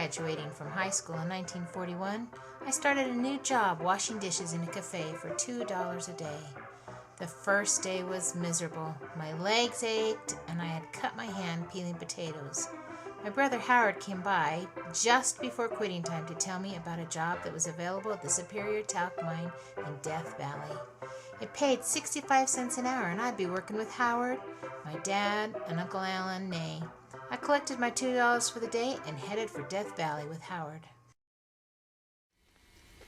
graduating from high school in 1941, I started a new job washing dishes in a cafe for $2 a day. The first day was miserable. My legs ached, and I had cut my hand peeling potatoes. My brother Howard came by just before quitting time to tell me about a job that was available at the Superior Talc mine in Death Valley. It paid 65 cents an hour, and I'd be working with Howard, my dad, and Uncle Alan Nay. I collected my $2 for the day and headed for Death Valley with Howard.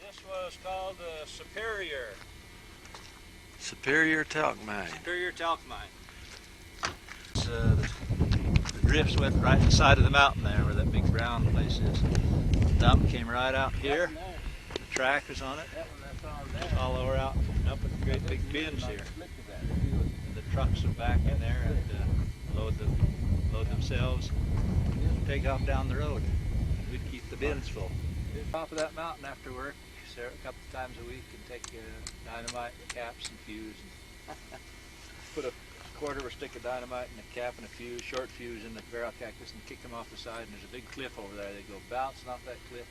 This was called Superior. Superior Talc Mine. Superior Talc Mine. The drifts went right inside of the mountain there where that big brown place is. The dump came right out here. The track is on it. All over out up in great big bins here. And the trucks are back in there and load themselves, take off down the road. We'd keep the bins full. Top of that mountain after work, a couple of times a week, and take dynamite, caps, and fuse. And put a quarter of a stick of dynamite and a cap and a fuse, short fuse, in the barrel cactus and kick them off the side. And there's a big cliff over there. They go bouncing off that cliff.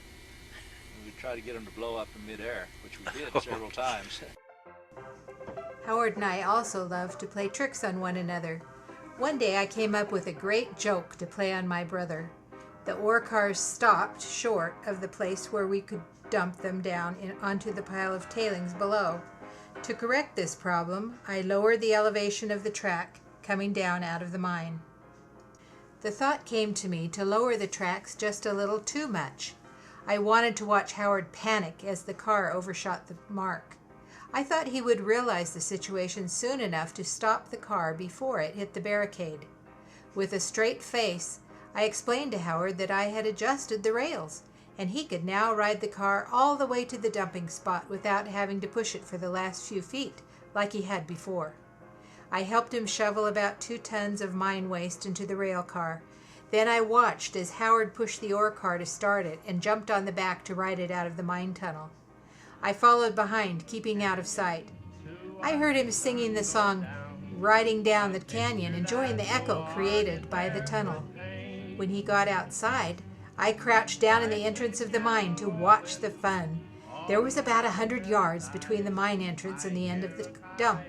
And we try to get them to blow up in midair, which we did several times. Howard and I also loved to play tricks on one another. One day I came up with a great joke to play on my brother. The ore cars stopped short of the place where we could dump them down onto the pile of tailings below. To correct this problem, I lowered the elevation of the track coming down out of the mine. The thought came to me to lower the tracks just a little too much. I wanted to watch Howard panic as the car overshot the mark. I thought he would realize the situation soon enough to stop the car before it hit the barricade. With a straight face, I explained to Howard that I had adjusted the rails, and he could now ride the car all the way to the dumping spot without having to push it for the last few feet like he had before. I helped him shovel about 2 tons of mine waste into the rail car. Then I watched as Howard pushed the ore car to start it and jumped on the back to ride it out of the mine tunnel. I followed behind, keeping out of sight. I heard him singing the song Riding Down the Canyon, enjoying the echo created by the tunnel. When he got outside, I crouched down in the entrance of the mine to watch the fun. There was about 100 yards between the mine entrance and the end of the dump.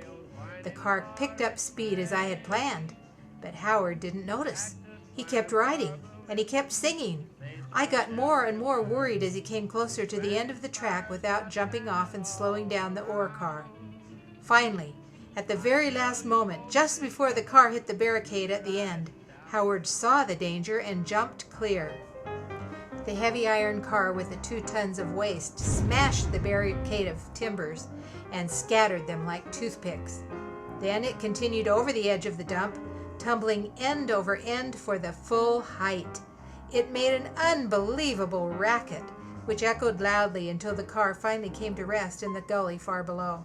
The car picked up speed as I had planned, but Howard didn't notice. He kept riding, and he kept singing. I got more and more worried as he came closer to the end of the track without jumping off and slowing down the ore car. Finally, at the very last moment, just before the car hit the barricade at the end, Howard saw the danger and jumped clear. The heavy iron car with the 2 tons of waste smashed the barricade of timbers and scattered them like toothpicks. Then it continued over the edge of the dump, tumbling end over end for the full height. It made an unbelievable racket, which echoed loudly until the car finally came to rest in the gully far below.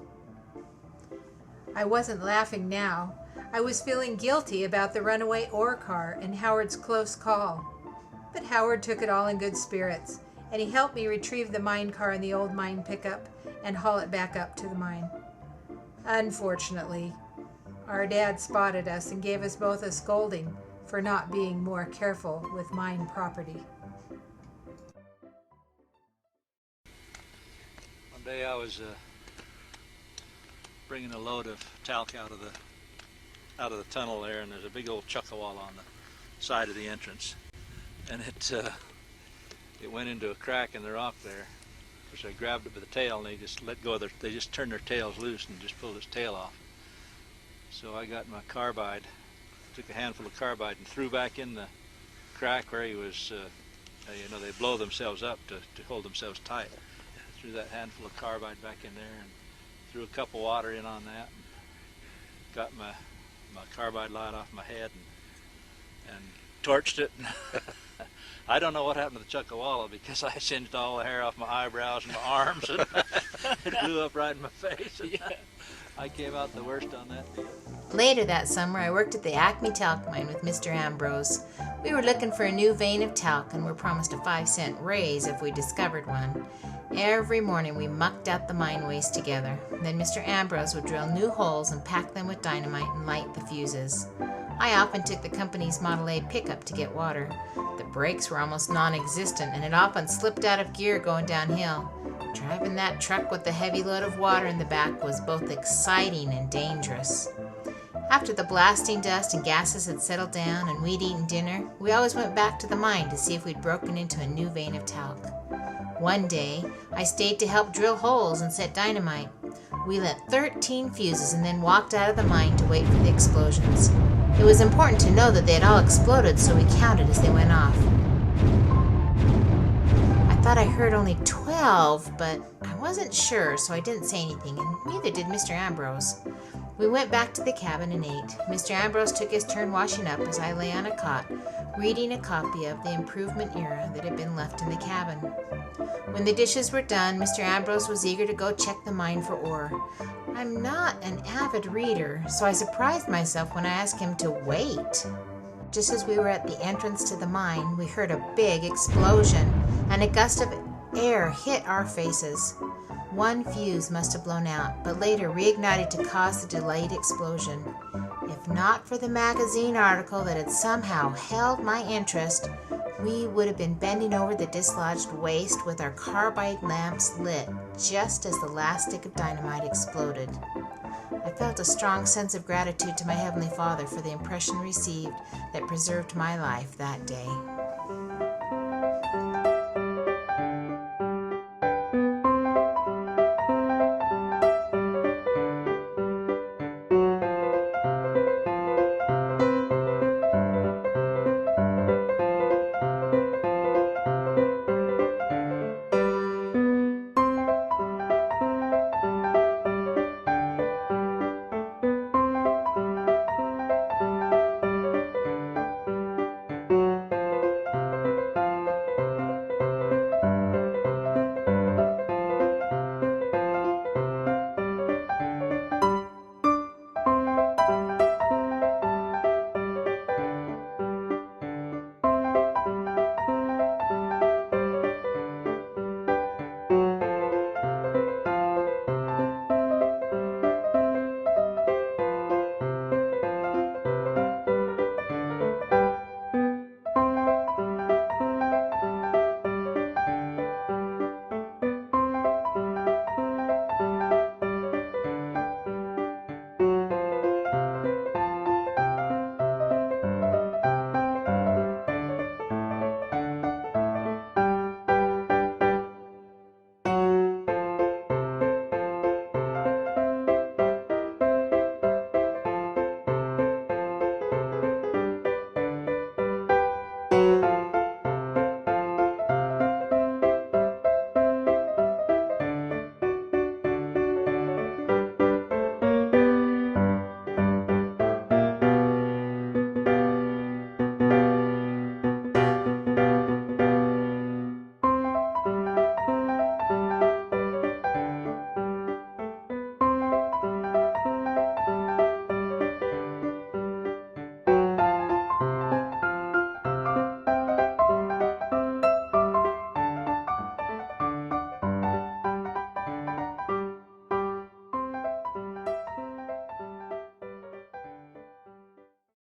I wasn't laughing now. I was feeling guilty about the runaway ore car and Howard's close call. But Howard took it all in good spirits, and he helped me retrieve the mine car in the old mine pickup and haul it back up to the mine. Unfortunately, our dad spotted us and gave us both a scolding for not being more careful with mine property. One day I was bringing a load of talc out of the tunnel there, and there's a big old chuckawalla on the side of the entrance, and it went into a crack in the rock there. So I grabbed it by the tail, and they just let go of they just turned their tails loose and just pulled its tail off. So I got my carbide, took a handful of carbide and threw back in the crack where he was, they blow themselves up to hold themselves tight. Threw that handful of carbide back in there and threw a cup of water in on that, and got my carbide light off my head and torched it. I don't know what happened to the chuckawalla because I singed all the hair off my eyebrows and my arms, and it blew up right in my face. I came out the worst on that deal. Later that summer, I worked at the Acme Talc mine with Mr. Ambrose. We were looking for a new vein of talc and were promised a 5-cent raise if we discovered one. Every morning we mucked out the mine waste together. Then Mr. Ambrose would drill new holes and pack them with dynamite and light the fuses. I often took the company's Model A pickup to get water. The brakes were almost non-existent, and it often slipped out of gear going downhill. Driving that truck with the heavy load of water in the back was both exciting and dangerous. After the blasting dust and gases had settled down and we'd eaten dinner, we always went back to the mine to see if we'd broken into a new vein of talc. One day, I stayed to help drill holes and set dynamite. We lit 13 fuses and then walked out of the mine to wait for the explosions. It was important to know that they had all exploded, so we counted as they went off. I thought I heard only 12, but I wasn't sure, so I didn't say anything, and neither did Mr. Ambrose. We went back to the cabin and ate. Mr. Ambrose took his turn washing up as I lay on a cot, reading a copy of The Improvement Era that had been left in the cabin. When the dishes were done, Mr. Ambrose was eager to go check the mine for ore. I'm not an avid reader, so I surprised myself when I asked him to wait. Just as we were at the entrance to the mine, we heard a big explosion, and a gust of air hit our faces. One fuse must have blown out, but later reignited to cause the delayed explosion. If not for the magazine article that had somehow held my interest, we would have been bending over the dislodged waste with our carbide lamps lit just as the last stick of dynamite exploded. I felt a strong sense of gratitude to my Heavenly Father for the impression received that preserved my life that day.